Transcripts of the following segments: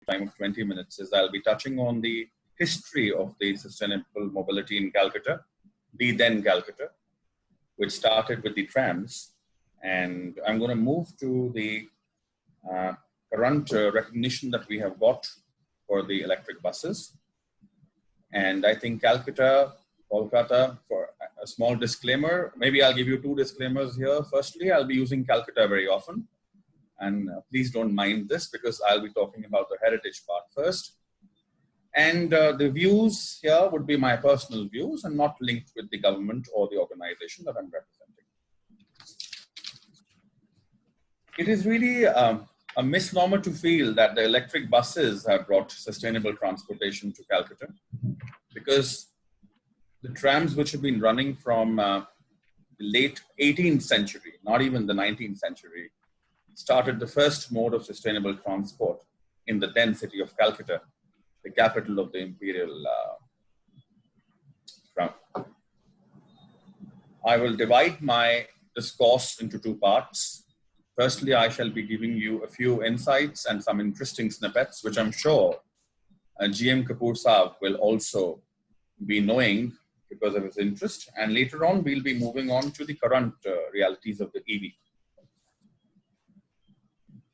time of 20 minutes is I'll be touching on the history of the sustainable mobility in Calcutta, the then Calcutta, which started with the trams. And I'm going to move to the current recognition that we have got for the electric buses. And I think Calcutta, Kolkata, for a small disclaimer, maybe I'll give you two disclaimers here. Firstly, I'll be using Calcutta very often. And please don't mind this because I'll be talking about the heritage part first. And the views here would be my personal views and not linked with the government or the organization that I'm representing. It is really a misnomer to feel that the electric buses have brought sustainable transportation to Calcutta, because the trams which have been running from the late 18th century, not even the 19th century, started the first mode of sustainable transport in the then city of Calcutta, the capital of the imperial crown. I will divide my discourse into two parts. Firstly, I shall be giving you a few insights and some interesting snippets, which I'm sure GM Kapoor Saab will also be knowing because of his interest. And later on, we'll be moving on to the current realities of the EV.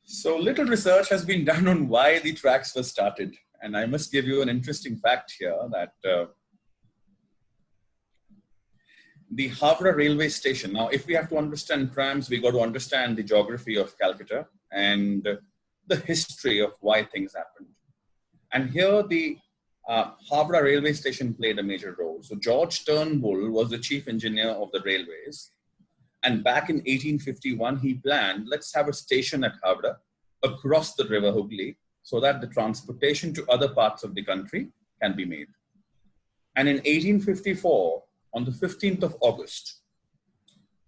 So little research has been done on why the tracks were started. And I must give you an interesting fact here that the Havra railway station, now if we have to understand trams, we got to understand the geography of Calcutta and the history of why things happened. And here the Havra railway station played a major role. So George Turnbull was the chief engineer of the railways. And back in 1851, he planned, let's have a station at Havra across the river Hooghly so that the transportation to other parts of the country can be made. And in 1854, on the 15th of August,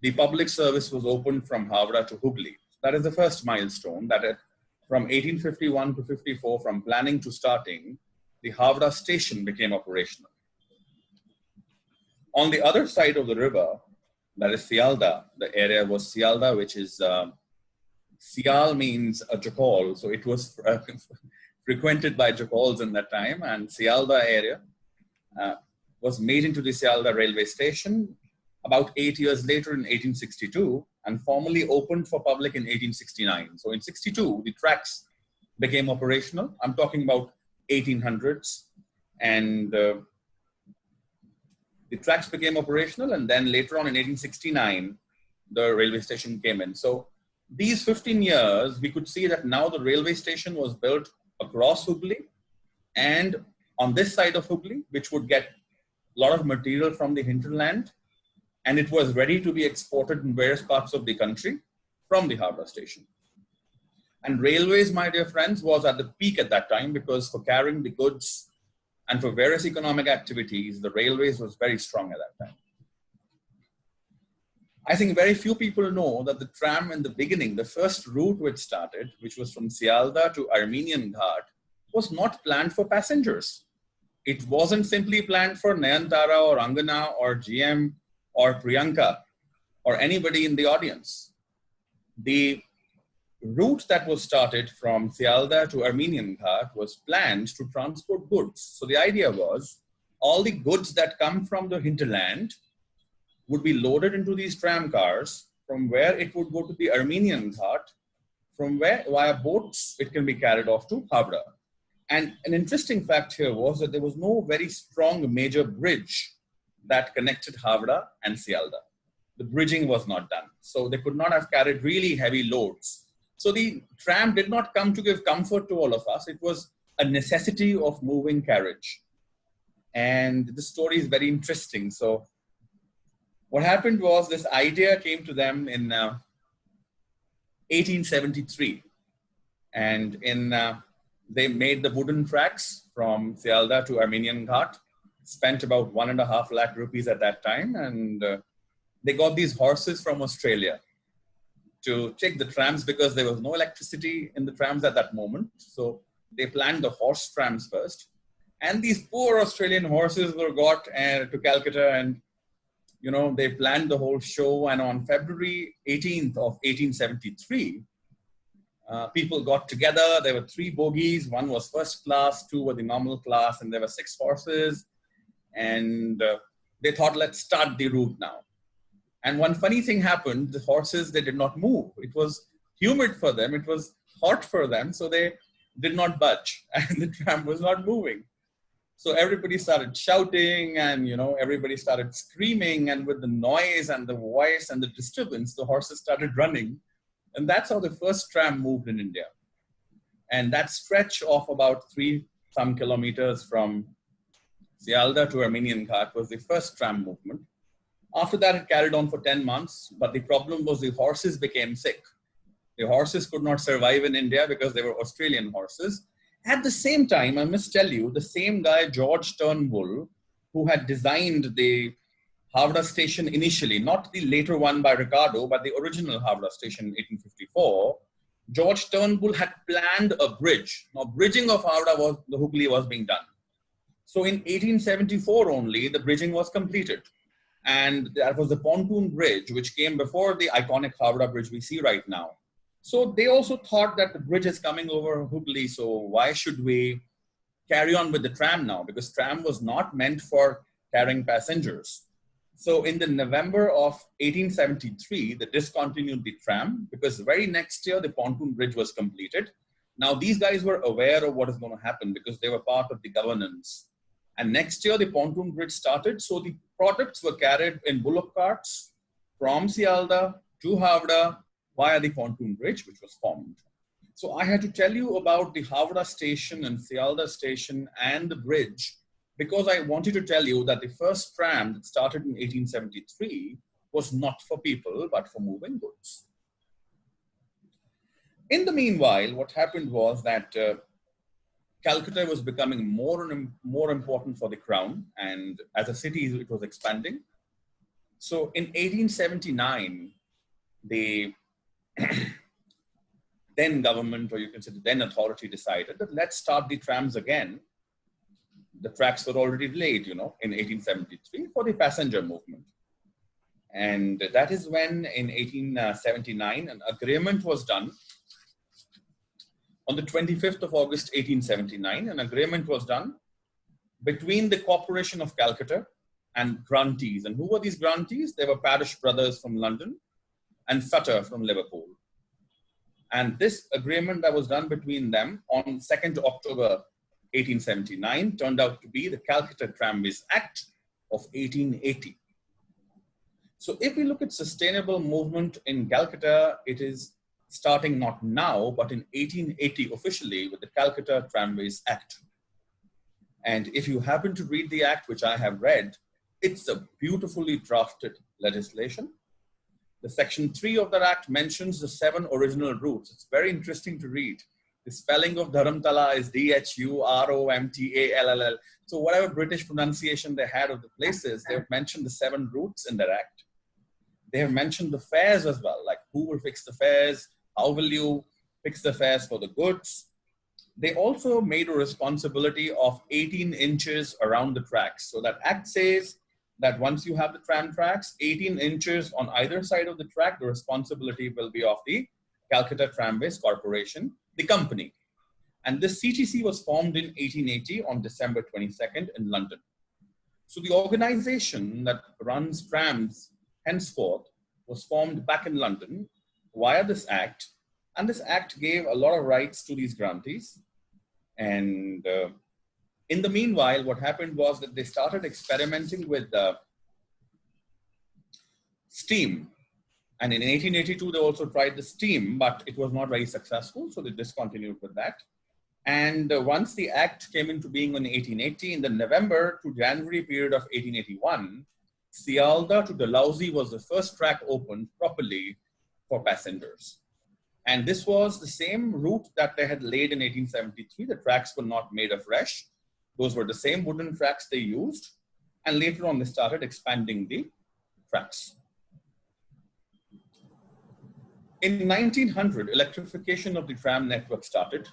the public service was opened from Havra to Hooghly. That is the first milestone that from 1851 to 54, from planning to starting, the Havra station became operational. On the other side of the river, that is Sialda, the area was Sialda, which is, Sial means a jackal, so it was frequented by jackals in that time, and Sialda area was made into the Sialda railway station about 8 years later in 1862 and formally opened for public in 1869. So in 62, the tracks became operational. I'm talking about 1800s, and the tracks became operational, and then later on in 1869, the railway station came in. So these 15 years, we could see that now the railway station was built across Hooghly and on this side of Hooghly, which would get a lot of material from the hinterland, and it was ready to be exported in various parts of the country from the Havra station. And railways, my dear friends, was at the peak at that time, because for carrying the goods and for various economic activities, the railways was very strong at that time. I think very few people know that the tram in the beginning, the first route which started, which was from Sialda to Armenian Ghat, was not planned for passengers. It wasn't simply planned for Nayantara or Angana or GM or Priyanka or anybody in the audience. The route that was started from Sialda to Armenian Ghat was planned to transport goods. So the idea was all the goods that come from the hinterland would be loaded into these tram cars, from where it would go to the Armenian Ghat, from where via boats it can be carried off to Havra. And an interesting fact here was that there was no very strong major bridge that connected Havra and Sialda. The bridging was not done. So they could not have carried really heavy loads. So the tram did not come to give comfort to all of us. It was a necessity of moving carriage. And the story is very interesting. So what happened was this idea came to them in 1873. And they made the wooden tracks from Sialda to Armenian Ghat, spent about 1.5 lakh rupees at that time. And they got these horses from Australia to take the trams, because there was no electricity in the trams at that moment. So they planned the horse trams first. And these poor Australian horses were got to Calcutta, and you know, they planned the whole show. And on February 18th of 1873, People got together. There were 3 bogies. One was first class, 2 were the normal class, and there were 6 horses. And they thought, let's start the route now. And one funny thing happened. The horses, they did not move. It was humid for them. It was hot for them. So they did not budge and the tram was not moving. So everybody started shouting and, you know, everybody started screaming, and with the noise and the voice and the disturbance, the horses started running. And that's how the first tram moved in India. And that stretch of about 3 some kilometers from Sialda to Armenian Ghat was the first tram movement. After that, it carried on for 10 months, but the problem was the horses became sick. The horses could not survive in India because they were Australian horses. At the same time, I must tell you, the same guy, George Turnbull, who had designed the Havra station initially, not the later one by Ricardo, but the original Havra station in 1854, George Turnbull had planned a bridge. Now, bridging of Havra the Hooghly was being done. So in 1874 only, the bridging was completed. And that was the pontoon bridge, which came before the iconic Havra bridge we see right now. So they also thought that the bridge is coming over Hooghly, so why should we carry on with the tram now? Because tram was not meant for carrying passengers. So in the November of 1873, they discontinued the tram because the very next year, the pontoon bridge was completed. Now, these guys were aware of what is going to happen because they were part of the governance. And next year, the pontoon bridge started. So the products were carried in bullock carts from Sialda to Havra via the pontoon bridge, which was formed. So I had to tell you about the Havra station and Sialda station and the bridge because I wanted to tell you that the first tram that started in 1873 was not for people, but for moving goods. In the meanwhile, what happened was that Calcutta was becoming more and more important for the crown, and as a city, it was expanding. So in 1879, the then government, or you can say the then authority, decided that let's start the trams again. The tracks were already laid, you know, in 1873 for the passenger movement. And that is when in 1879, an agreement was done. On the 25th of August, 1879, an agreement was done between the Corporation of Calcutta and grantees. And who were these grantees? They were Parish Brothers from London and Sutter from Liverpool. And this agreement that was done between them on 2nd October 1879 turned out to be the Calcutta Tramways Act of 1880. So if we look at sustainable movement in Calcutta, it is starting not now, but in 1880 officially with the Calcutta Tramways Act. And if you happen to read the act, which I have read, it's a beautifully drafted legislation. The section 3 of that act mentions the 7 original routes. It's very interesting to read. The spelling of Dharamtala is Dhuromtall. So whatever British pronunciation they had of the places, they've mentioned the 7 routes in that act. They have mentioned the fares as well, like who will fix the fares, how will you fix the fares for the goods. They also made a responsibility of 18 inches around the tracks. So that act says that once you have the tram tracks, 18 inches on either side of the track, the responsibility will be of the Calcutta Tramways Corporation, the company. And this CTC was formed in 1880 on December 22nd in London. So the organization that runs trams henceforth was formed back in London via this act. And this act gave a lot of rights to these grantees. And in the meanwhile, what happened was that they started experimenting with steam. And in 1882, they also tried the steam, but it was not very successful. So they discontinued with that. And once the act came into being in 1880, in the November to January period of 1881, Sialda to Dalhousie was the first track opened properly for passengers. And this was the same route that they had laid in 1873. The tracks were not made afresh. Those were the same wooden tracks they used. And later on, they started expanding the tracks. In 1900, electrification of the tram network started.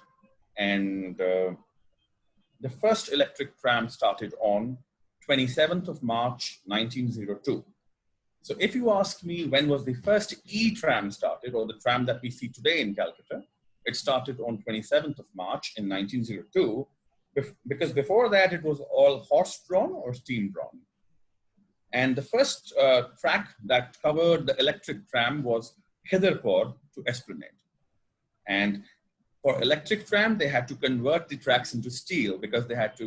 And the first electric tram started on 27th of March, 1902. So if you ask me when was the first e-tram started, or the tram that we see today in Calcutta, it started on 27th of March in 1902, because before that it was all horse-drawn or steam-drawn. And the first track that covered the electric tram was Hitherport to Esplanade. And for electric tram, they had to convert the tracks into steel because they had to,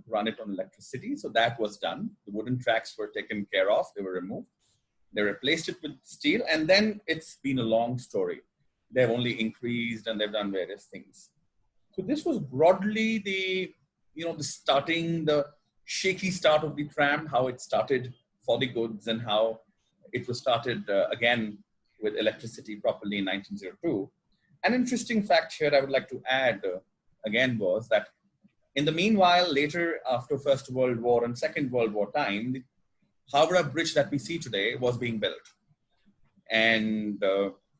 run it on electricity. So that was done. The wooden tracks were taken care of. They were removed. They replaced it with steel. And then it's been a long story. They've only increased and they've done various things. So this was broadly the shaky start of the tram, how it started for the goods and how it was started again with electricity properly in 1902. An interesting fact here I would like to add again was that in the meanwhile, later after First World War and Second World War time, the Howrah Bridge that we see today was being built. And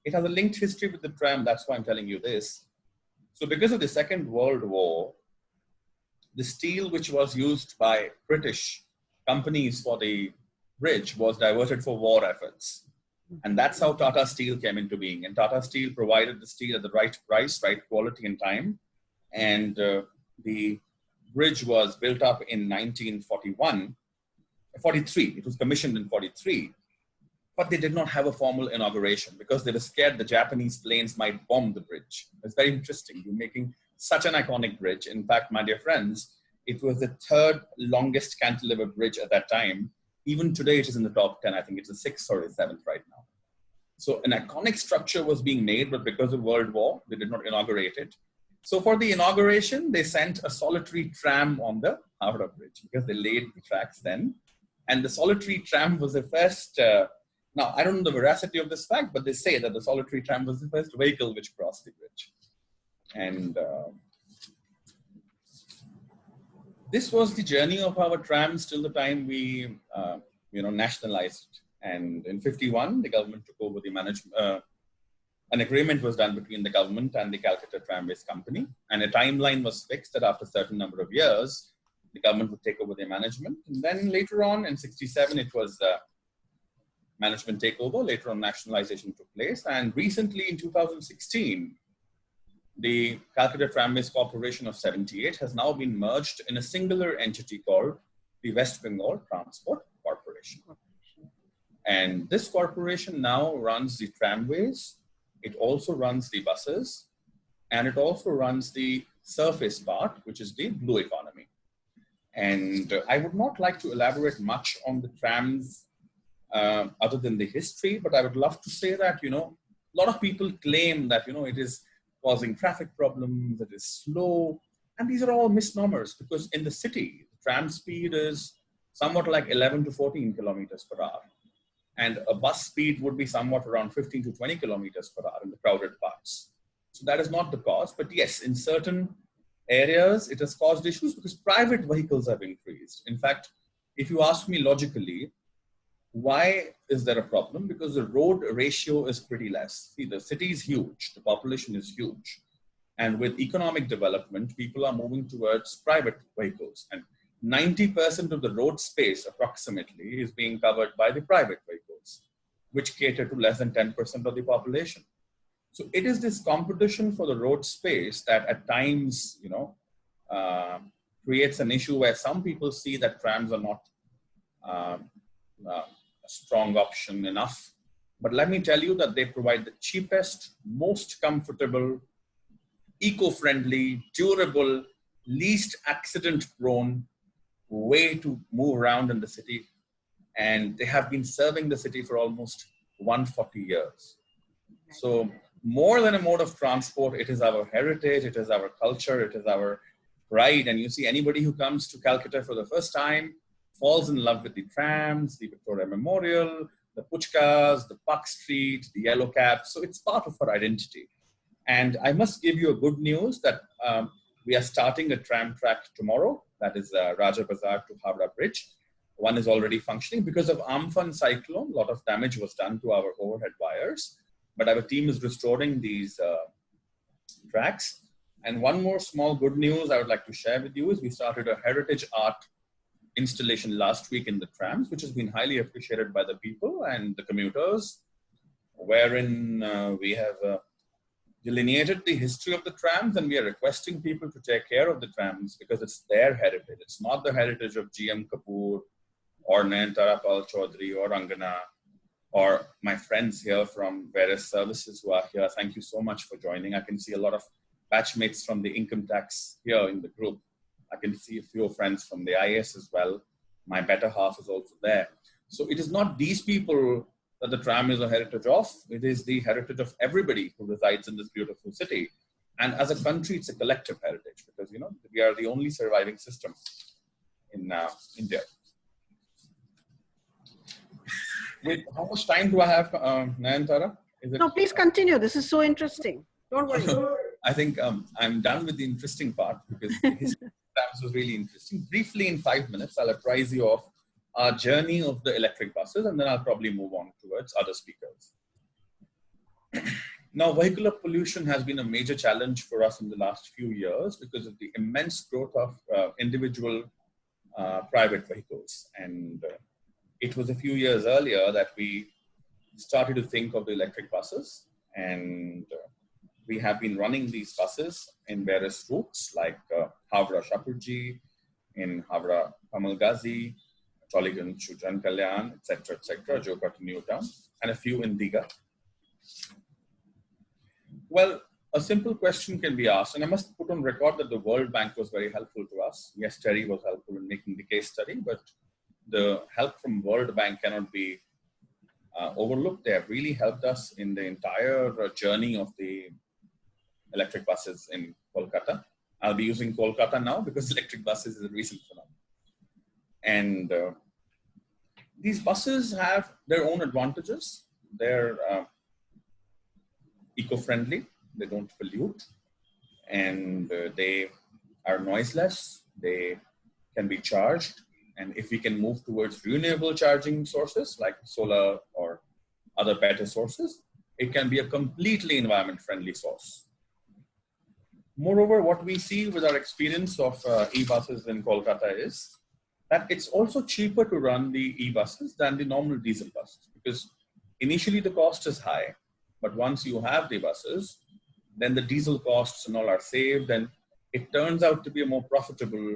it has a linked history with the tram, that's why I'm telling you this. So because of the Second World War, the steel which was used by British companies for the bridge was diverted for war efforts. And that's how Tata Steel came into being. And Tata Steel provided the steel at the right price, right quality and time. And the bridge was built up in 1943. It was commissioned in 43. But they did not have a formal inauguration because they were scared the Japanese planes might bomb the bridge. It's very interesting. You're making such an iconic bridge. In fact, my dear friends, it was the third longest cantilever bridge at that time. Even today, it is in the top 10. I think it's the 6th or the 7th right now. So an iconic structure was being made, but because of World War, they did not inaugurate it. So for the inauguration, they sent a solitary tram on the Howrah Bridge because they laid the tracks then. And the solitary tram was the first, now I don't know the veracity of this fact, but they say that the solitary tram was the first vehicle which crossed the bridge. And this was the journey of our trams till the time we, nationalized it. And in 51, the government took over the management. An agreement was done between the government and the Calcutta Tramways Company. And a timeline was fixed that after a certain number of years, the government would take over the management. And then later on in 67, it was management takeover. Later on, nationalization took place. And recently in 2016, the Calcutta Tramways Corporation of 78 has now been merged in a singular entity called the West Bengal Transport Corporation. And this corporation now runs the tramways. It also runs the buses. And it also runs the surface part, which is the blue economy. And I would not like to elaborate much on the trams other than the history, but I would love to say that, a lot of people claim that, it is causing traffic problems, it is slow. And these are all misnomers because in the city, the tram speed is somewhat like 11 to 14 kilometers per hour. And a bus speed would be somewhat around 15 to 20 kilometers per hour in the crowded parts. So that is not the cause. But yes, in certain areas, it has caused issues because private vehicles have increased. In fact, if you ask me logically, why is there a problem? Because the road ratio is pretty less. See, the city is huge. The population is huge. And with economic development, people are moving towards private vehicles. And 90% of the road space approximately is being covered by the private vehicles, which cater to less than 10% of the population. So it is this competition for the road space that at times, creates an issue where some people see that trams are not a strong option enough. But let me tell you that they provide the cheapest, most comfortable, eco-friendly, durable, least accident-prone way to move around in the city. And they have been serving the city for almost 140 years. So more than a mode of transport, it is our heritage, it is our culture, it is our pride. And you see anybody who comes to Calcutta for the first time falls in love with the trams, the Victoria Memorial, the puchkas, the Park Street, the yellow cab. So it's part of our identity. And I must give you a good news that we are starting a tram track tomorrow. That is Raja Bazar to Howrah Bridge. One is already functioning. Because of Amphan cyclone, a lot of damage was done to our overhead wires. But our team is restoring these tracks. And one more small good news I would like to share with you is we started a heritage art installation last week in the trams, which has been highly appreciated by the people and the commuters, wherein we have delineated the history of the trams, and we are requesting people to take care of the trams because it's their heritage. It's not the heritage of GM Kapoor or Nayantara Pal Chaudhary or Angana or my friends here from various services who are here. Thank you so much for joining. I can see a lot of batchmates from the income tax here in the group. I can see a few friends from the IAS as well. My better half is also there. So it is not these people that the tram is a heritage of. It is the heritage of everybody who resides in this beautiful city. And as a country, it's a collective heritage because, you know, we are the only surviving system in India. Wait, how much time do I have, Nayantara? No, please continue. This is so interesting. Don't worry. I think I'm done with the interesting part because the history of trams was really interesting. Briefly, in 5 minutes, I'll apprise you of our journey of the electric buses, and then I'll probably move on towards other speakers. Now, vehicular pollution has been a major challenge for us in the last few years because of the immense growth of individual private vehicles. And it was a few years earlier that we started to think of the electric buses, and we have been running these buses in various routes like Havra Shapurji, in Havra Kamalgazi, Toliganj to Jan Kalyan, etc., Joka to Newtown, and a few in Diga. Well, a simple question can be asked, and I must put on record that the World Bank was very helpful to us. Yes, Terry was helpful in making the case study, but the help from World Bank cannot be overlooked. They have really helped us in the entire journey of the electric buses in Kolkata. I'll be using Kolkata now because electric buses is a recent phenomenon. And these buses have their own advantages. They're eco-friendly, they don't pollute, and they are noiseless, they can be charged. And if we can move towards renewable charging sources like solar or other better sources, it can be a completely environment-friendly source. Moreover, what we see with our experience of e-buses in Kolkata is that it's also cheaper to run the e-buses than the normal diesel buses, because initially the cost is high, but once you have the buses, then the diesel costs and all are saved, and it turns out to be a more profitable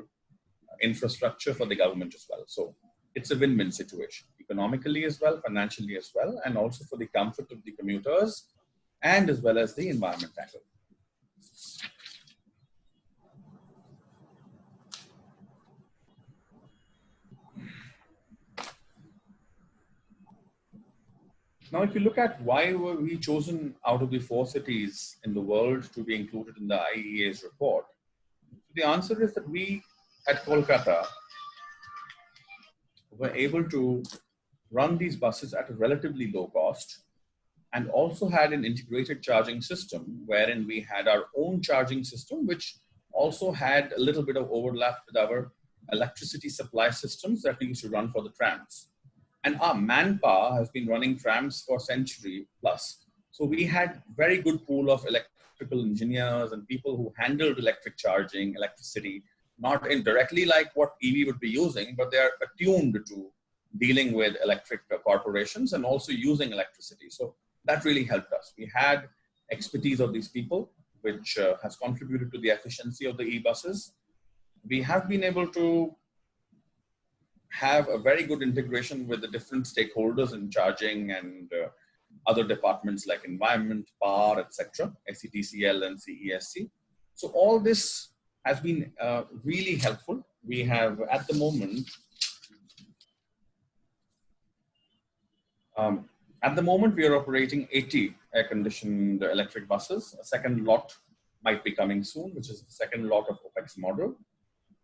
infrastructure for the government as well. So it's a win-win situation, economically as well, financially as well, and also for the comfort of the commuters and as well as the environment angle. Now, if you look at why were we chosen out of the 4 cities in the world to be included in the IEA's report, the answer is that we at Kolkata were able to run these buses at a relatively low cost and also had an integrated charging system wherein we had our own charging system, which also had a little bit of overlap with our electricity supply systems that we used to run for the trams. And our manpower has been running trams for a century plus. So we had very good pool of electrical engineers and people who handled electric charging, electricity, not indirectly like what EV would be using, but they are attuned to dealing with electric corporations and also using electricity. So that really helped us. We had expertise of these people, which has contributed to the efficiency of the e-buses. We have been able to have a very good integration with the different stakeholders in charging and other departments like environment, power, etc., SETCL and CESC. So all this has been really helpful. We have at the moment, we are operating 80 air-conditioned electric buses. A second lot might be coming soon, which is the second lot of OPEX model.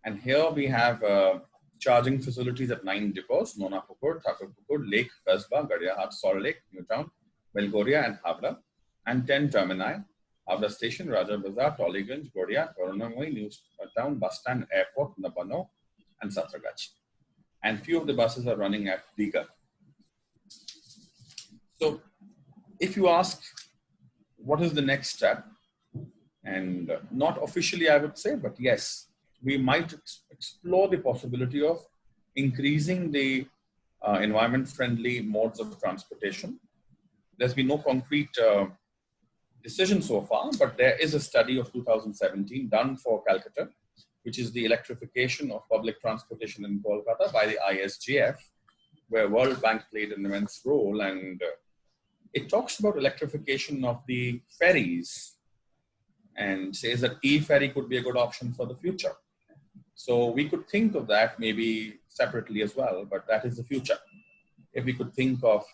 And here we have charging facilities at 9 depots: Nona Pukur, Thakur Pukur, Lake, Kasba, Gadiahat, Salt Lake, Newtown, Belgoria, and Havra, and 10 termini: Havra Station, Raja Bazaar, Toliganj, Godia, Karunamui, Newtown, Bus Stand, Airport, Nabano, and Satragachi. And few of the buses are running at Diga. So if you ask, what is the next step? And not officially, I would say, but yes, we might explore the possibility of increasing the environment-friendly modes of transportation. There's been no concrete decision so far, but there is a study of 2017 done for Calcutta, which is the electrification of public transportation in Kolkata by the ISGF, where World Bank played an immense role. And it talks about electrification of the ferries and says that e-ferry could be a good option for the future. So we could think of that maybe separately as well, but that is the future. If we could think of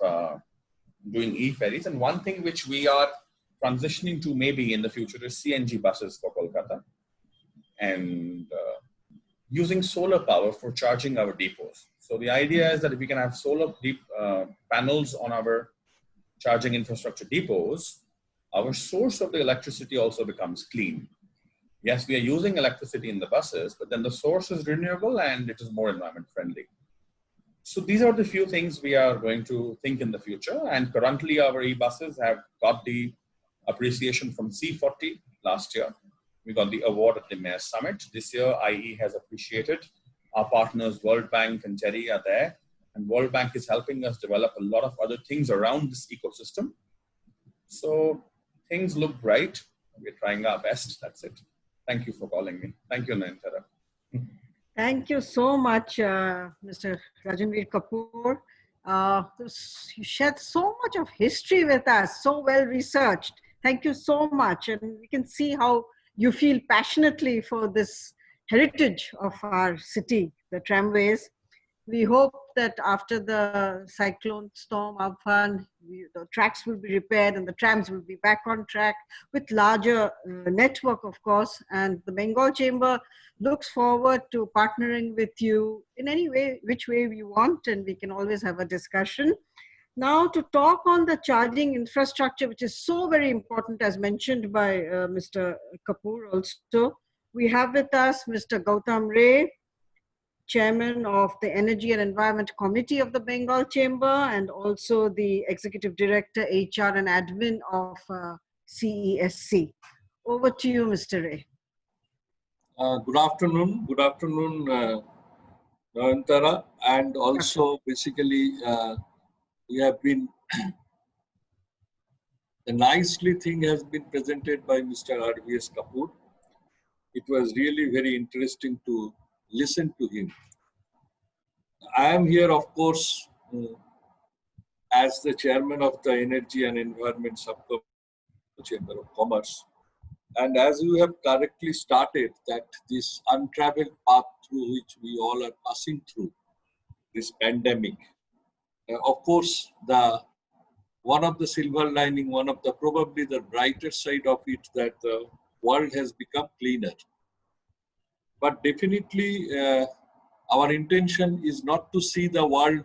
doing e-ferries, and one thing which we are transitioning to maybe in the future is CNG buses for Kolkata, and using solar power for charging our depots. So the idea is that if we can have solar panels on our charging infrastructure depots, our source of the electricity also becomes clean. Yes, we are using electricity in the buses, but then the source is renewable and it is more environment friendly. So these are the few things we are going to think in the future. And currently our e-buses have got the appreciation from C40 last year. We got the award at the Mayor's Summit. This year, IE has appreciated. Our partners, World Bank and Cherry, are there. And World Bank is helping us develop a lot of other things around this ecosystem. So things look bright. We're trying our best. That's it. Thank you for calling me. Thank you, Nayantara. Thank you so much, Mr. Rajanveer Kapoor. You shared so much of history with us, so well researched. Thank you so much. And we can see how you feel passionately for this heritage of our city, the tramways. We hope that after the cyclone storm Amphan, the tracks will be repaired and the trams will be back on track with larger network, of course. And the Bengal Chamber looks forward to partnering with you in any way, which way you want, and we can always have a discussion. Now, to talk on the charging infrastructure, which is so very important, as mentioned by Mr. Kapoor also, we have with us Mr. Gautam Ray, Chairman of the Energy and Environment Committee of the Bengal Chamber, and also the Executive Director, HR and Admin of CESC. Over to you, Mr. Ray. Good afternoon. Good afternoon, Nayantara. And also, basically, we have been, a nicely thing has been presented by Mr. RVS Kapoor. It was really very interesting to listen to him. I am here, of course, as the chairman of the Energy and Environment Subcommittee Chamber of Commerce. And as you have correctly started, that this untraveled path through which we all are passing through, this pandemic, of course, one of the silver lining, one of the probably the brighter side of it, that the world has become cleaner. But definitely, our intention is not to see the world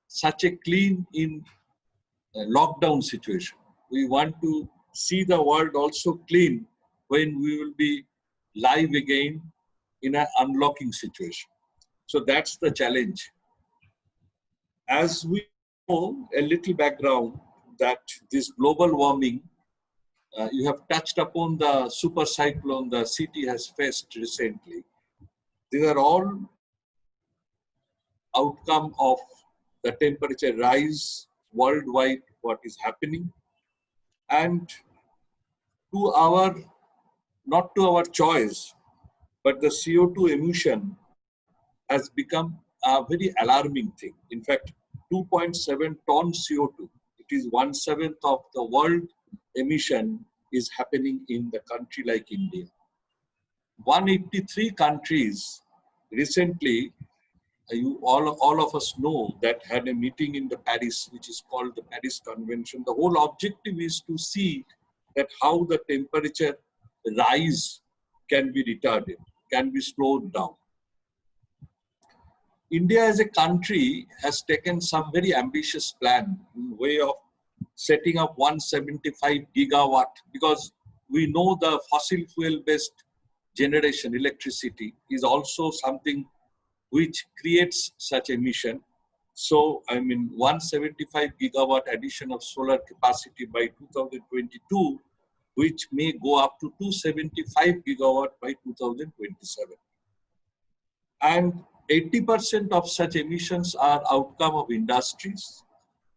such a clean in a lockdown situation. We want to see the world also clean when we will be live again in an unlocking situation. So that's the challenge. As we know, a little background that this global warming, you have touched upon the super cyclone the city has faced recently. These are all outcome of the temperature rise worldwide, what is happening. And not to our choice, but the CO2 emission has become a very alarming thing. In fact, 2.7 ton CO2, it is 1/7 of the world emission is happening in the country like India. 183 countries recently, all of us know, that had a meeting in the Paris, which is called the Paris Convention. The whole objective is to see that how the temperature rise can be retarded, can be slowed down. India as a country has taken some very ambitious plan in way of setting up 175 gigawatt, because we know the fossil fuel based generation electricity is also something which creates such emission. So, 175 gigawatt addition of solar capacity by 2022, which may go up to 275 gigawatt by 2027. And 80% of such emissions are outcome of industries.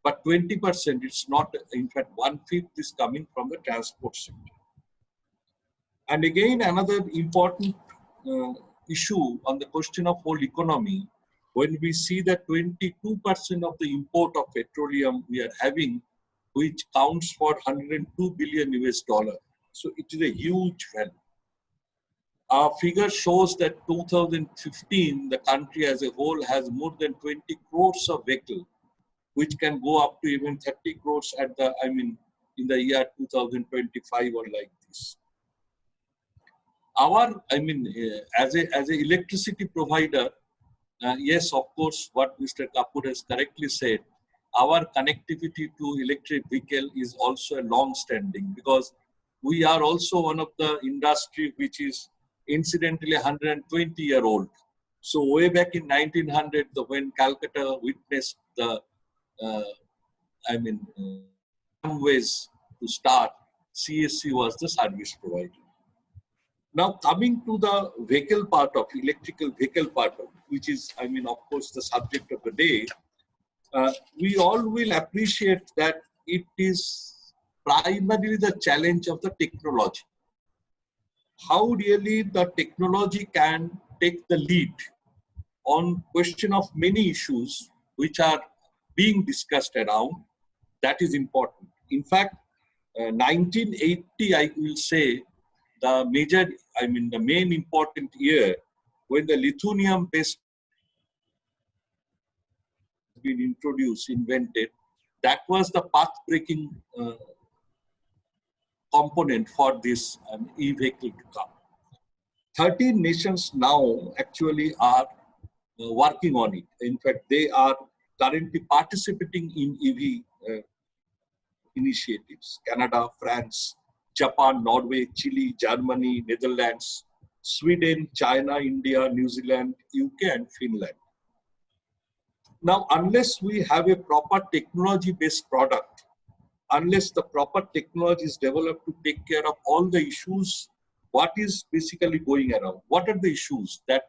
but 20%, it's not, in fact, 1/5 is coming from the transport sector. And again, another important issue on the question of whole economy, when we see that 22% of the import of petroleum we are having, which counts for 102 billion US dollar. So it is a huge value. Our figure shows that 2015, the country as a whole has more than 20 crores of vehicles, which can go up to even 30 crores at the, in the year 2025 or like this. Our, as a electricity provider, yes, of course, what Mr. Kapoor has correctly said, our connectivity to electric vehicle is also a long-standing, because we are also one of the industry which is incidentally 120-year-old. So way back in 1900, when Calcutta witnessed the, tramways to start, CSC was the service provider. Now coming to the vehicle part of, electrical vehicle part of, which is, of course, the subject of the day, we all will appreciate that it is primarily the challenge of the technology. How really the technology can take the lead on question of many issues which are being discussed around, that is important. In fact, 1980, I will say, the major, the main important year when the lithium-based has been introduced, invented, that was the path-breaking component for this e-vehicle to come. 13 nations now actually are working on it. In fact, they are currently participating in EV initiatives. Canada, France, Japan, Norway, Chile, Germany, Netherlands, Sweden, China, India, New Zealand, UK, and Finland. Now, unless we have a proper technology-based product, unless the proper technology is developed to take care of all the issues, what is basically going around? What are the issues that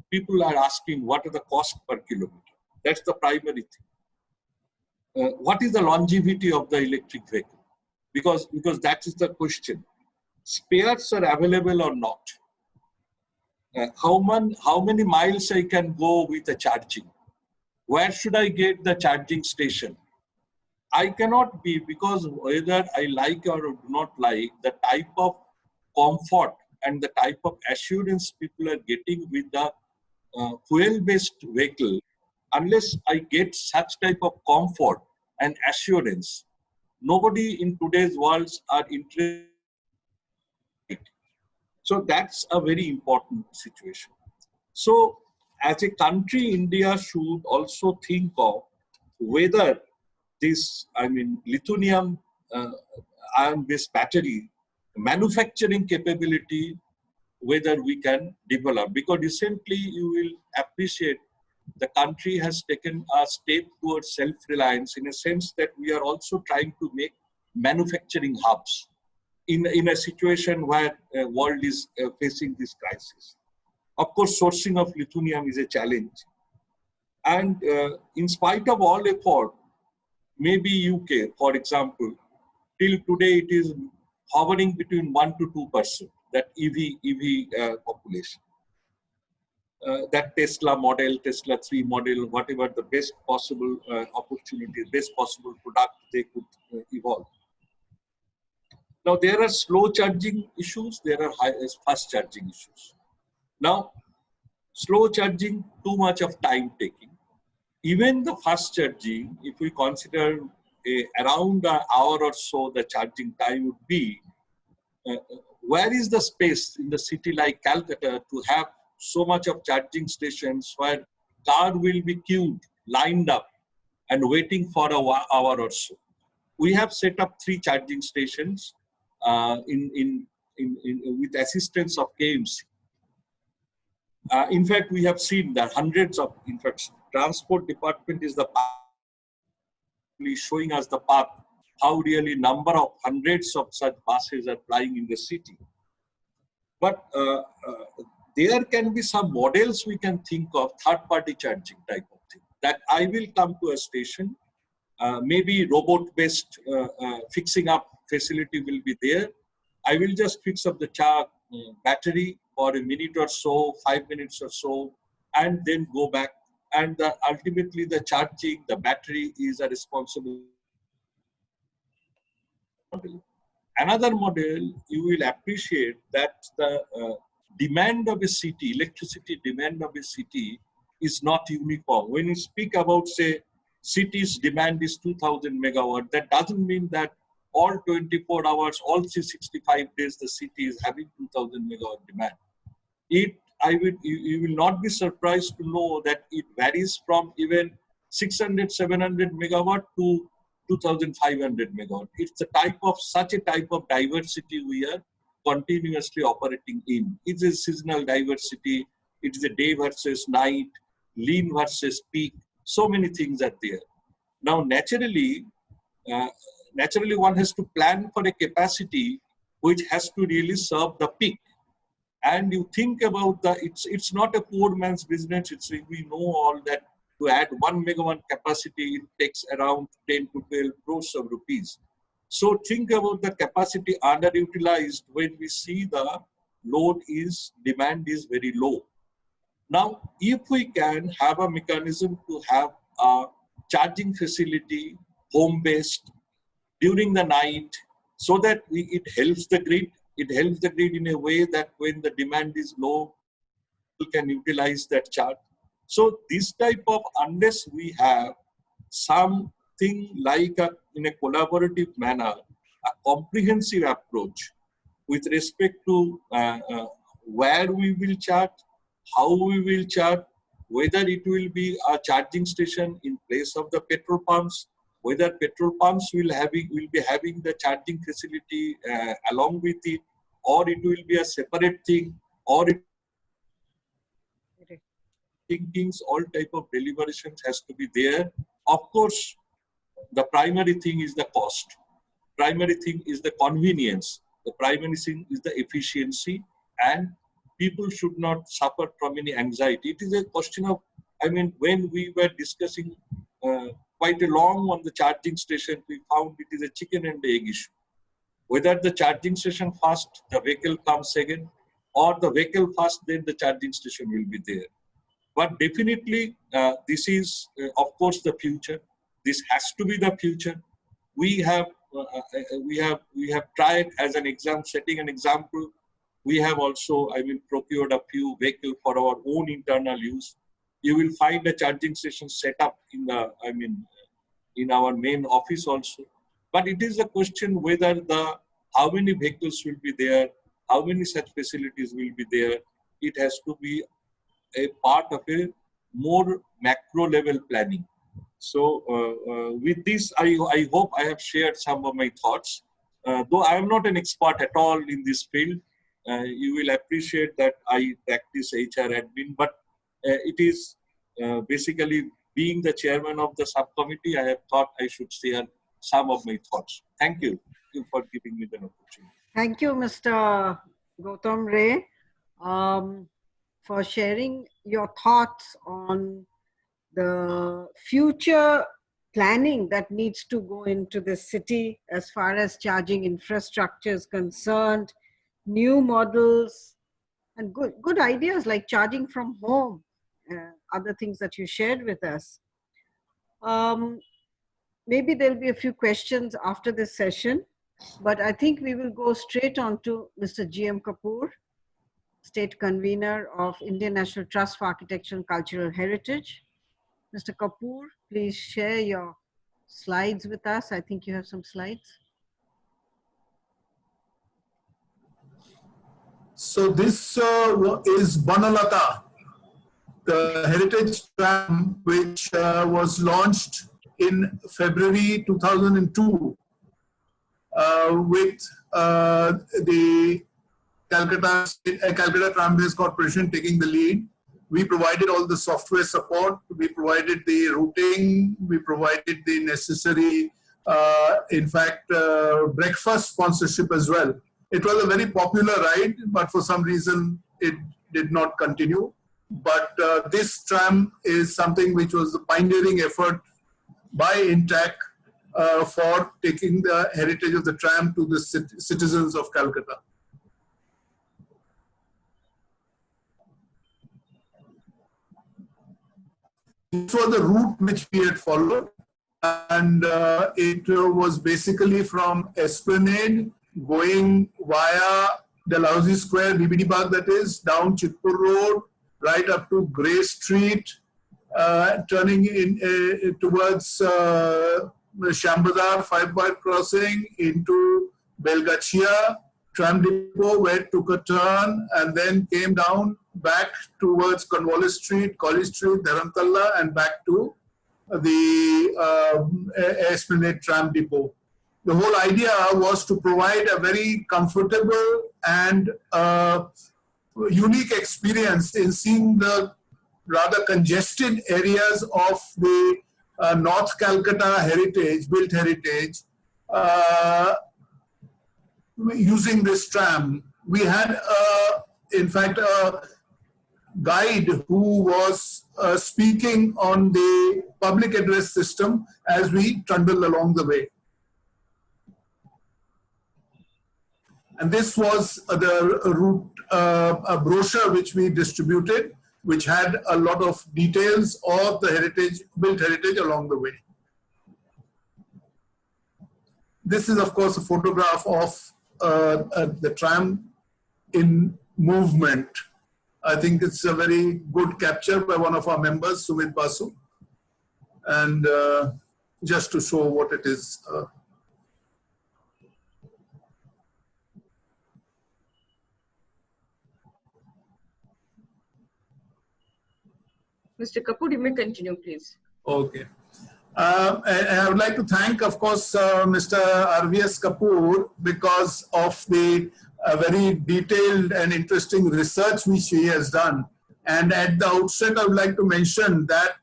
people are asking? What are the cost per kilometer? That's the primary thing. What is the longevity of the electric vehicle? Because that is the question. Spares are available or not? How many miles I can go with the charging? Where should I get the charging station? I cannot be, because whether I like or do not like, the type of comfort and the type of assurance people are getting with the fuel-based vehicle, unless I get such type of comfort and assurance, nobody in today's world are interested. So that's a very important situation. So as a country, India should also think of whether this, lithium ion-based battery manufacturing capability, whether we can develop. Because recently you will appreciate the country has taken a step towards self-reliance, in a sense that we are also trying to make manufacturing hubs in a situation where the world is facing this crisis. Of course, sourcing of lithium is a challenge. And in spite of all effort, maybe UK, for example, till today it is hovering between 1 to 2%, that EV population. That Tesla model, Tesla 3 model, whatever the best possible opportunity, best possible product they could evolve. Now, there are slow charging issues, there are fast charging issues. Now, slow charging, too much of time taking. Even the fast charging, if we consider around an hour or so, the charging time would be, where is the space in the city like Calcutta to have so much of charging stations where car will be queued, lined up and waiting for an hour or so? We have set up 3 charging stations with assistance of KMC. In fact, we have seen that hundreds of, in fact, transport department is the showing us the path, how really number of hundreds of such buses are flying in the city. But there can be some models we can think of, third-party charging type of thing, that I will come to a station, maybe robot-based fixing up facility will be there. I will just fix up the battery for a minute or so, 5 minutes or so, and then go back. And ultimately, the charging, the battery is a responsible model. Another model, you will appreciate that the demand of a city, electricity demand of a city is not uniform. When you speak about, say, city's demand is 2000 megawatt, that doesn't mean that all 24 hours, all 365 days, the city is having 2000 megawatt demand. You will not be surprised to know that it varies from even 600, 700 megawatt to 2500 megawatt. It's such a type of diversity we are continuously operating in. It's a seasonal diversity. It is a day versus night, lean versus peak. So many things are there. Now, naturally, one has to plan for a capacity which has to really serve the peak. And you think about it's not a poor man's business. We know all that to add 1 megawatt capacity, it takes around 10 to 12 crores of rupees. So think about the capacity underutilized when we see the demand is very low. Now, if we can have a mechanism to have a charging facility, home-based, during the night, so that it helps the grid. It helps the grid in a way that when the demand is low, people can utilize that charge. So this type of, unless we have something like in a collaborative manner, a comprehensive approach with respect to where we will charge, how we will charge, whether it will be a charging station in place of the petrol pumps, whether petrol pumps will be having the charging facility along with it, or it will be a separate thing, or thinkings, all type of deliberations has to be there. Of course, the primary thing is the cost. Primary thing is the convenience. The primary thing is the efficiency, and people should not suffer from any anxiety. It is a question of, when we were discussing quite long on the charging station, we found it is a chicken and egg issue. Whether the charging station first, the vehicle comes second, or the vehicle first, then the charging station will be there. But definitely, this is, of course, the future. This has to be the future. We have tried as an example, setting an example. We have also, procured a few vehicles for our own internal use. You will find a charging station set up in in our main office also. But it is a question whether how many vehicles will be there, how many such facilities will be there. It has to be a part of a more macro level planning. So with this, I hope I have shared some of my thoughts. Though I am not an expert at all in this field, you will appreciate that I practice HR admin, but it is basically being the chairman of the subcommittee, I have thought I should share some of my thoughts. Thank you for giving me the opportunity. Thank you, Mr. Gautam Ray, for sharing your thoughts on the future planning that needs to go into the city as far as charging infrastructure is concerned, new models, and good ideas like charging from home, other things that you shared with us. Maybe there'll be a few questions after this session, but I think we will go straight on to Mr. G.M. Kapoor, State Convener of Indian National Trust for Architecture and Cultural Heritage. Mr. Kapoor, please share your slides with us. I think you have some slides. So this is Banalata, the heritage tram which was launched in February 2002 with the Calcutta Tramways Corporation taking the lead. We provided all the software support, we provided the routing, we provided the necessary, breakfast sponsorship as well. It was a very popular ride, but for some reason it did not continue. But this tram is something which was the pioneering effort by Intac for taking the heritage of the tram to the citizens of Calcutta. This was the route which we had followed, and it was basically from Esplanade going via Dalhousie Square, BBD Park that is, down Chitpur Road, right up to Grey Street, turning in towards Shambhadar 5-bar crossing into Belgachia tram depot, where it took a turn and then came down back towards Cornwallis Street, College Street, Dharamtalla, and back to the Esplanade tram depot. The whole idea was to provide a very comfortable and unique experience in seeing the rather congested areas of the North Calcutta heritage, built heritage, using this tram. We had, in fact, a guide who was speaking on the public address system as we trundled along the way. And this was the route, a brochure which we distributed, which had a lot of details of the heritage, built heritage along the way. This is, of course, a photograph of the tram in movement. I think it's a very good capture by one of our members, Sumit Basu. And just to show what it is. Mr. Kapoor, you may continue, please. Okay. And I would like to thank, of course, Mr. RVS Kapoor, because of the very detailed and interesting research which he has done. And at the outset, I would like to mention that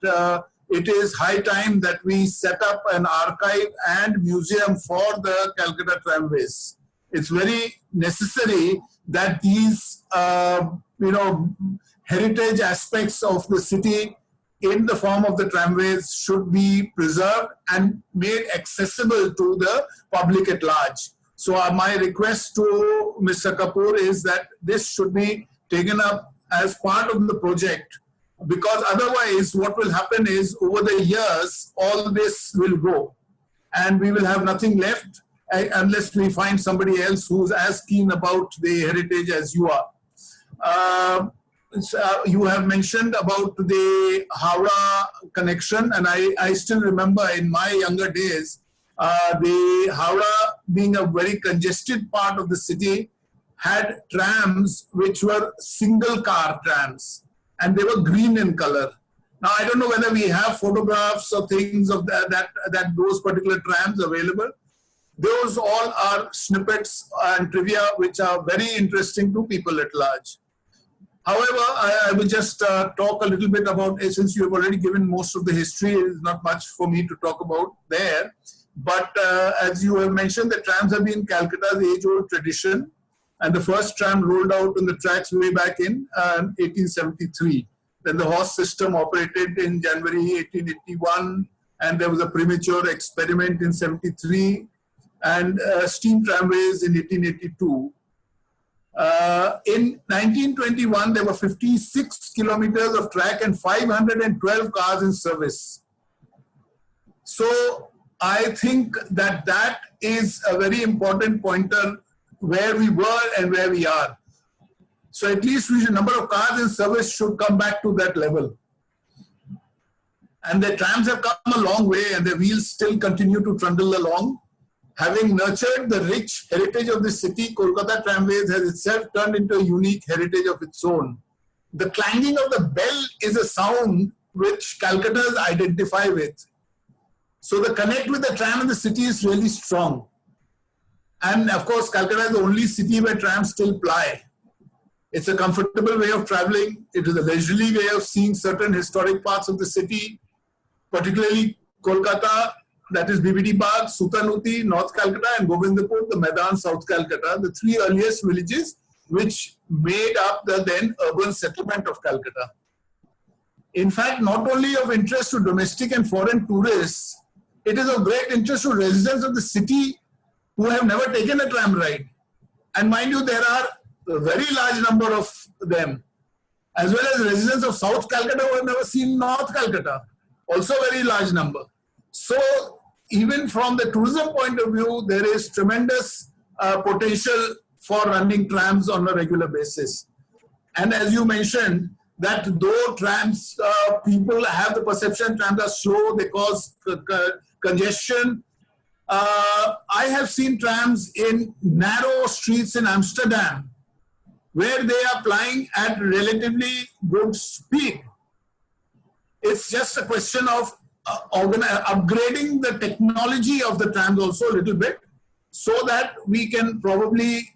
it is high time that we set up an archive and museum for the Calcutta tramways. It's very necessary that these, heritage aspects of the city in the form of the tramways should be preserved and made accessible to the public at large. So my request to Mr. Kapoor is that this should be taken up as part of the project, because otherwise what will happen is over the years, all this will go and we will have nothing left unless we find somebody else who's as keen about the heritage as you are. You have mentioned about the Howrah connection, and I still remember in my younger days, the Howrah, being a very congested part of the city, had trams which were single car trams, and they were green in color. Now, I don't know whether we have photographs or things of that those particular trams available. Those all are snippets and trivia which are very interesting to people at large. However, I will just talk a little bit about, since you have already given most of the history, it is not much for me to talk about there. But as you have mentioned, the trams have been Calcutta's age-old tradition. And the first tram rolled out on the tracks way back in 1873. Then the horse system operated in January 1881. And there was a premature experiment in 73. And steam tramways in 1882. In 1921, there were 56 kilometers of track and 512 cars in service. So I think that that is a very important pointer where we were and where we are. So at least the number of cars in service should come back to that level. And the trams have come a long way and the wheels still continue to trundle along. Having nurtured the rich heritage of the city, Kolkata Tramways has itself turned into a unique heritage of its own. The clanging of the bell is a sound which Calcuttans identify with. So the connect with the tram in the city is really strong. And of course, Calcutta is the only city where trams still ply. It's a comfortable way of traveling. It is a leisurely way of seeing certain historic parts of the city, particularly Kolkata, that is BBD Park, Sutanuti, North Calcutta, and Govindapur, the Maidan, South Calcutta, the three earliest villages which made up the then urban settlement of Calcutta. In fact, not only of interest to domestic and foreign tourists, it is of great interest to residents of the city who have never taken a tram ride. And mind you, there are a very large number of them, as well as residents of South Calcutta who have never seen North Calcutta, also a very large number. So even from the tourism point of view, there is tremendous potential for running trams on a regular basis. And as you mentioned, that though trams, people have the perception trams are slow, they cause congestion. I have seen trams in narrow streets in Amsterdam, where they are plying at relatively good speed. It's just a question of upgrading the technology of the trams also a little bit, so that we can probably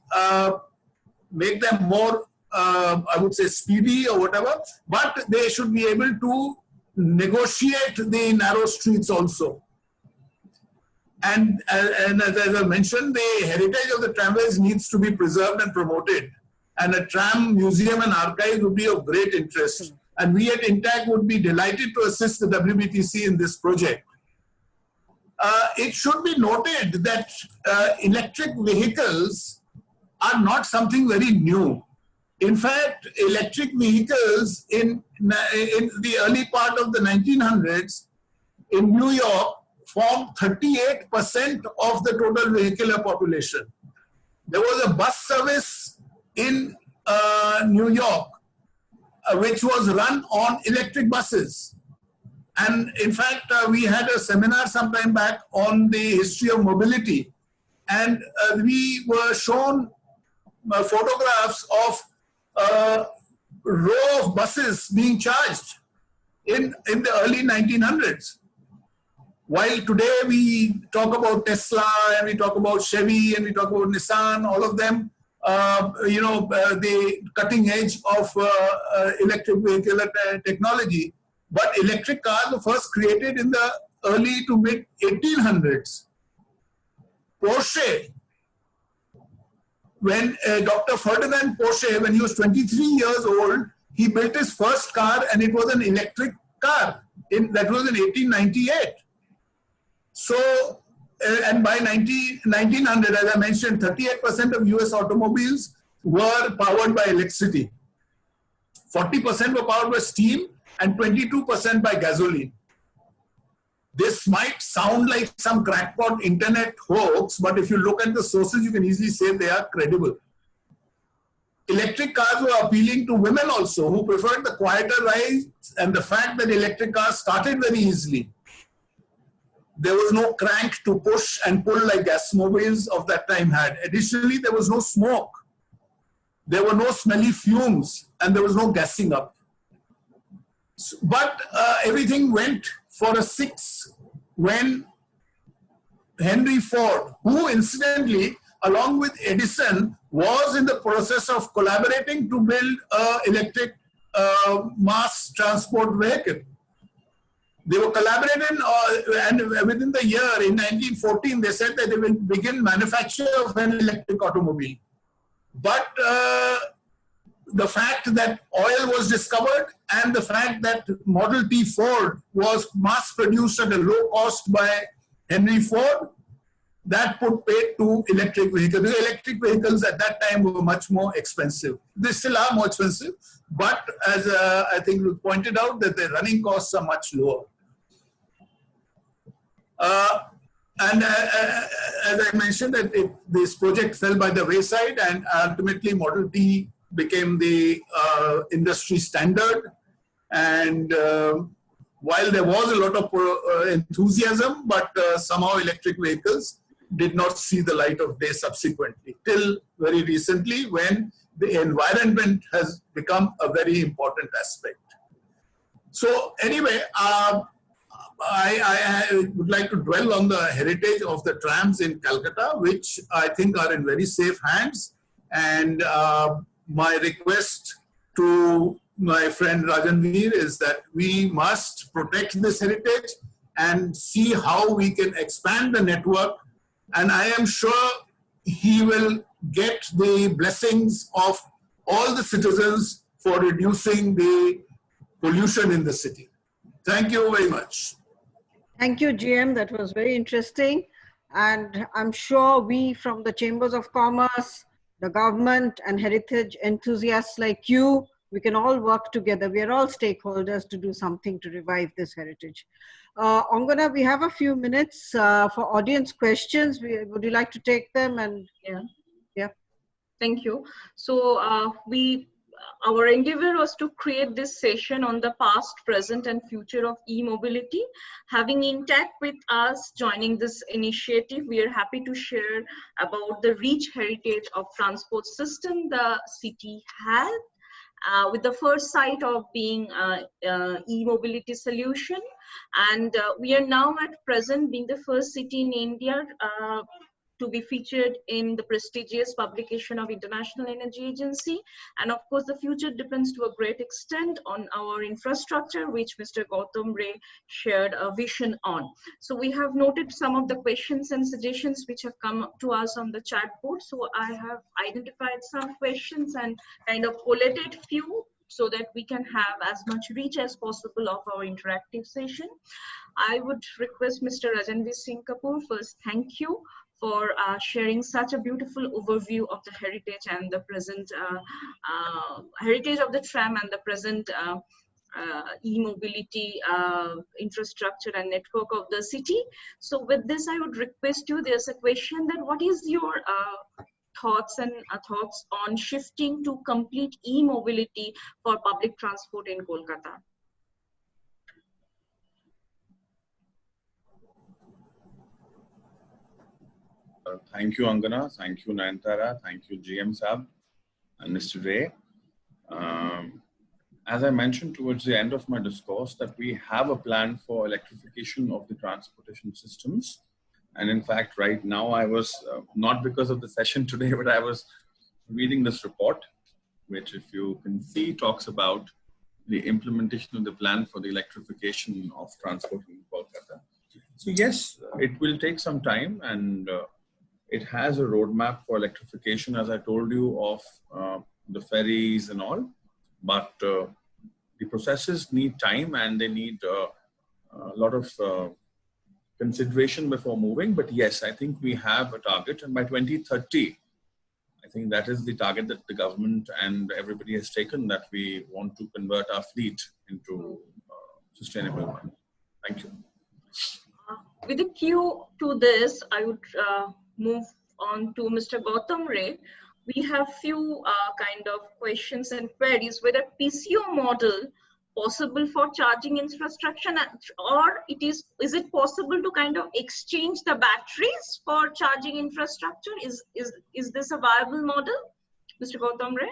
make them more, I would say, speedy or whatever, but they should be able to negotiate the narrow streets also. And as I mentioned, the heritage of the tramways needs to be preserved and promoted. And a tram museum and archive would be of great interest. And we at INTAC would be delighted to assist the WBTC in this project. It should be noted that electric vehicles are not something very new. In fact, electric vehicles in the early part of the 1900s in New York formed 38% of the total vehicular population. There was a bus service in New York which was run on electric buses. And in fact, we had a seminar some time back on the history of mobility. And we were shown photographs of a row of buses being charged in the early 1900s. While today we talk about Tesla and we talk about Chevy and we talk about Nissan, all of them, the cutting edge of electric vehicular technology. But electric cars were first created in the early to mid 1800s. Porsche, when Dr. Ferdinand Porsche, when he was 23 years old, he built his first car and it was an electric car. That was in 1898. So, and by 1900, as I mentioned, 38% of US automobiles were powered by electricity. 40% were powered by steam and 22% by gasoline. This might sound like some crackpot internet hoax, but if you look at the sources, you can easily say they are credible. Electric cars were appealing to women also, who preferred the quieter rides and the fact that electric cars started very easily. There was no crank to push and pull like gas mobiles of that time had. Additionally, there was no smoke. There were no smelly fumes and there was no gassing up. But everything went for a six when Henry Ford, who incidentally, along with Edison, was in the process of collaborating to build an electric mass transport vehicle. They were collaborating and within the year, in 1914, they said that they will begin manufacture of an electric automobile. But the fact that oil was discovered and the fact that Model T Ford was mass produced at a low cost by Henry Ford, that put paid to electric vehicles. The electric vehicles at that time were much more expensive. They still are more expensive, but as I think you pointed out, that the running costs are much lower. And as I mentioned, that this project fell by the wayside, and ultimately Model T became the industry standard. And while there was a lot of enthusiasm, but somehow electric vehicles did not see the light of day subsequently, till very recently when the environment has become a very important aspect. So anyway, I would like to dwell on the heritage of the trams in Calcutta, which I think are in very safe hands. And my request to my friend Rajanveer is that we must protect this heritage and see how we can expand the network. And I am sure he will get the blessings of all the citizens for reducing the pollution in the city. Thank you very much. Thank you, GM. That was very interesting. And I'm sure we from the Chambers of Commerce, the government, and heritage enthusiasts like you, we can all work together. We are all stakeholders to do something to revive this heritage. Angana, we have a few minutes for audience questions. Would you like to take them? And Yeah. Thank you. So our endeavor was to create this session on the past, present, and future of e-mobility. Having Intact with us joining this initiative, we are happy to share about the rich heritage of transport system the city has, with the first site of being e-mobility solution. And we are now at present being the first city in India to be featured in the prestigious publication of International Energy Agency. And of course, the future depends to a great extent on our infrastructure, which Mr. Gautam Ray shared a vision on. So we have noted some of the questions and suggestions which have come to us on the chat board. So I have identified some questions and kind of collated few so that we can have as much reach as possible of our interactive session. I would request Mr. Rajanveer Singh Kapoor first. Thank you for sharing such a beautiful overview of the heritage and the present heritage of the tram and the present e-mobility infrastructure and network of the city. So with this, I would request you, there's a question that what is your thoughts on shifting to complete e-mobility for public transport in Kolkata? Thank you, Angana. Thank you, Nayantara. Thank you, GM Sab and Mr. Ray. As I mentioned towards the end of my discourse, that we have a plan for electrification of the transportation systems. And in fact, right now I was, not because of the session today, but I was reading this report, which if you can see, talks about the implementation of the plan for the electrification of transport in Kolkata. So yes, it will take some time, and it has a roadmap for electrification, as I told you, of the ferries and all. But the processes need time, and they need a lot of consideration before moving. But yes, I think we have a target, and by 2030, I think that is the target that the government and everybody has taken, that we want to convert our fleet into sustainable one. Thank you. With a cue to this, I would move on to Mr. Gautam Ray. We have few kind of questions and queries whether PCO model possible for charging infrastructure, or is it possible to kind of exchange the batteries for charging infrastructure? Is this a viable model, Mr. Gautam Ray?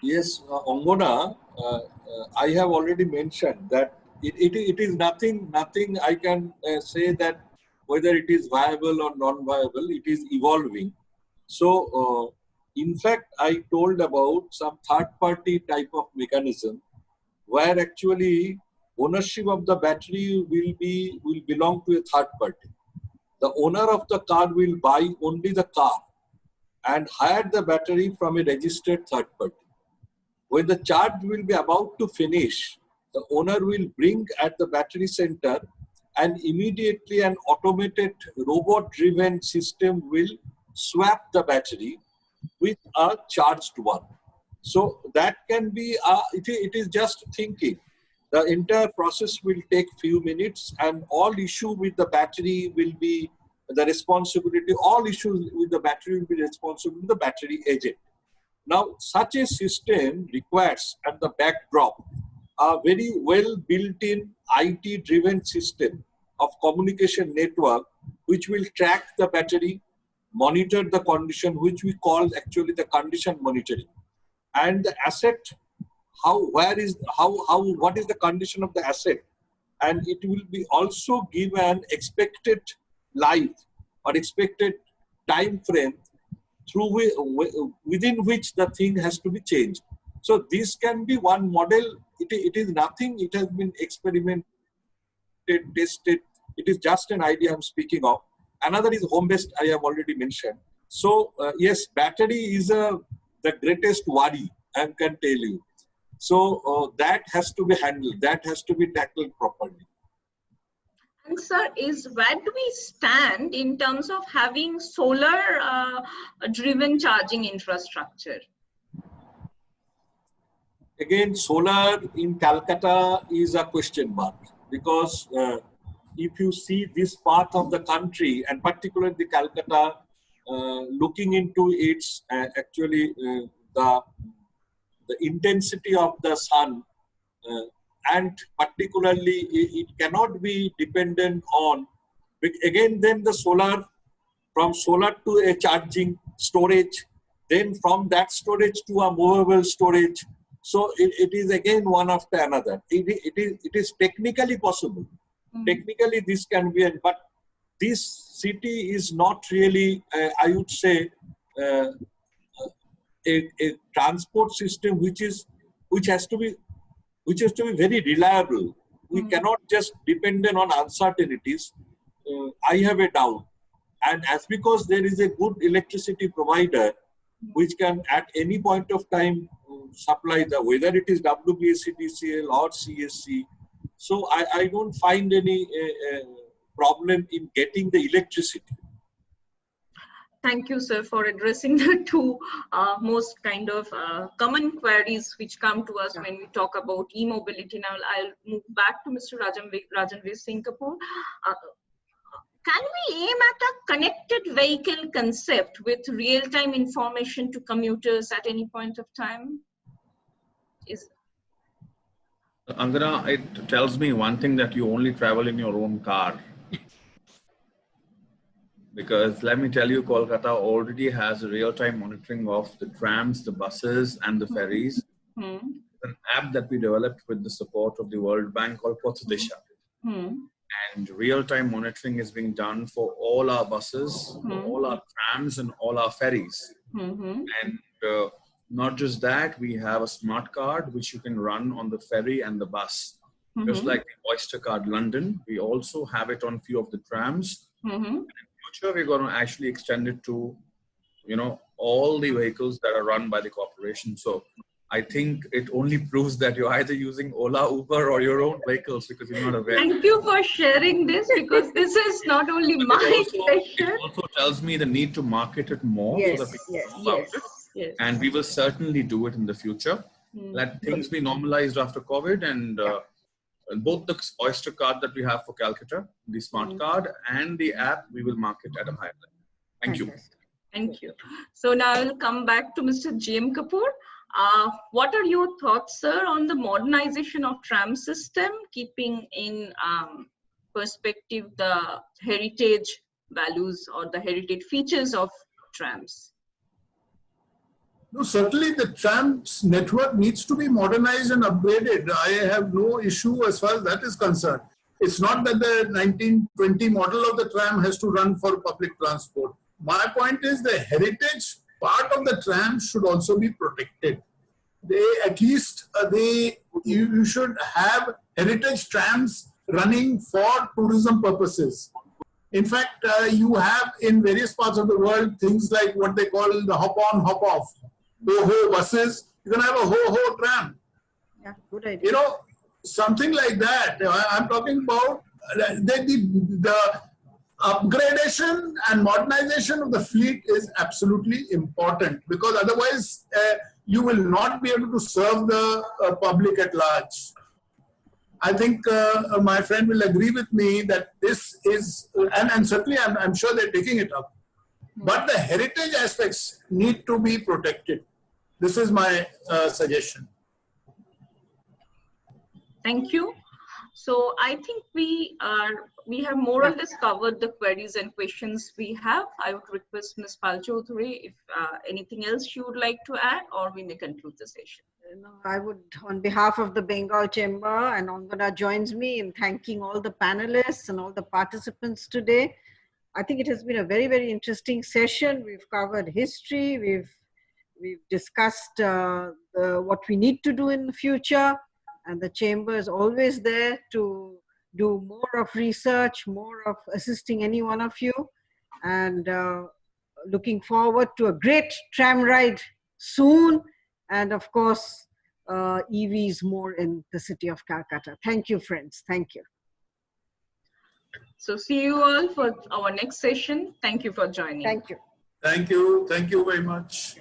Yes, Angona, I have already mentioned that it is nothing I can say that whether it is viable or non-viable, it is evolving. So, in fact, I told about some third-party type of mechanism where actually ownership of the battery will belong to a third party. The owner of the car will buy only the car and hire the battery from a registered third party. When the charge will be about to finish, the owner will bring at the battery center, and immediately an automated robot-driven system will swap the battery with a charged one. So that can be, it is just thinking. The entire process will take few minutes, and all issue with the battery will be the responsibility, all issues with the battery will be responsible to the battery agent. Now, such a system requires at the backdrop a very well built-in IT-driven system of communication network, which will track the battery, monitor the condition, which we call actually the condition monitoring, and the asset. What is the condition of the asset, and it will be also give an expected life or expected time frame within which the thing has to be changed. So this can be one model. It is nothing. It has been experimented, tested. It is just an idea I'm speaking of. Another is home-based. I have already mentioned. So yes, battery is the greatest worry I can tell you. So that has to be handled. That has to be tackled properly. And sir, where do we stand in terms of having solar driven charging infrastructure? Again, solar in Calcutta is a question mark, because if you see this part of the country, and particularly the Calcutta, looking into its the intensity of the sun, and particularly it cannot be dependent on, again, then the solar, from solar to a charging storage, then from that storage to a movable storage. So it is again one after another. It is technically possible. Technically this can be, but this city is not really, I would say, a transport system which has to be very reliable. We cannot just dependent on uncertainties. I have a doubt. And as because there is a good electricity provider which can at any point of time supply whether it is WBSCTCL or CSC. So I don't find any problem in getting the electricity. Thank you, sir, for addressing the two most kind of common queries which come to us when we talk about e-mobility. Now, I'll move back to Mr. Rajanveer Singh Kapoor. Can we aim at a connected vehicle concept with real-time information to commuters at any point of time? Angana, it tells me one thing, that you only travel in your own car. Because let me tell you, Kolkata already has a real-time monitoring of the trams, the buses, and the ferries. An app that we developed with the support of the World Bank called Pothdisha. And real-time monitoring is being done for all our buses, all our trams, and all our ferries. And not just that, we have a smart card which you can run on the ferry and the bus. Just like the Oyster Card London, we also have it on few of the trams. And in future, we're going to actually extend it to, all the vehicles that are run by the corporation. So I think it only proves that you're either using Ola, Uber, or your own vehicles, because you're not aware. Thank you for sharing this, because this is not only my pleasure. It also tells me the need to market it more, so that people know about it. Yes. And we will certainly do it in the future. Let things be normalized after COVID, and both the Oyster card that we have for Calcutta, the smart card, and the app, we will market at a higher level. Thank you. Thank you. So now I'll come back to Mr. J.M. Kapoor. What are your thoughts, sir, on the modernization of tram system, keeping in perspective the heritage values or the heritage features of trams? No, certainly the trams network needs to be modernized and upgraded. I have no issue as far as that is concerned. It's not that the 1920 model of the tram has to run for public transport. My point is the heritage part of the tram should also be protected. You should have heritage trams running for tourism purposes. In fact, you have in various parts of the world things like what they call the hop-on, hop-off, ho-ho buses. You can have a ho-ho tram. Yeah, good idea. Something like that. I'm talking about the upgradation and modernization of the fleet is absolutely important, because otherwise you will not be able to serve the public at large. I think my friend will agree with me that this is, and certainly I'm sure they're taking it up, but the heritage aspects need to be protected. This is my suggestion. Thank you. So I think we have more or less covered the queries and questions we have. I would request Ms. Pal Chaudhary if anything else you would like to add, or we may conclude the session. No, I would, on behalf of the Bengal Chamber, and Angana joins me in thanking all the panelists and all the participants today. I think it has been a very, very interesting session. We've covered history. We've discussed what we need to do in the future. And the Chamber is always there to do more of research, more of assisting any one of you. And looking forward to a great tram ride soon. And of course, EVs more in the city of Kolkata. Thank you, friends. Thank you. So see you all for our next session. Thank you for joining. Thank you. Thank you. Thank you very much.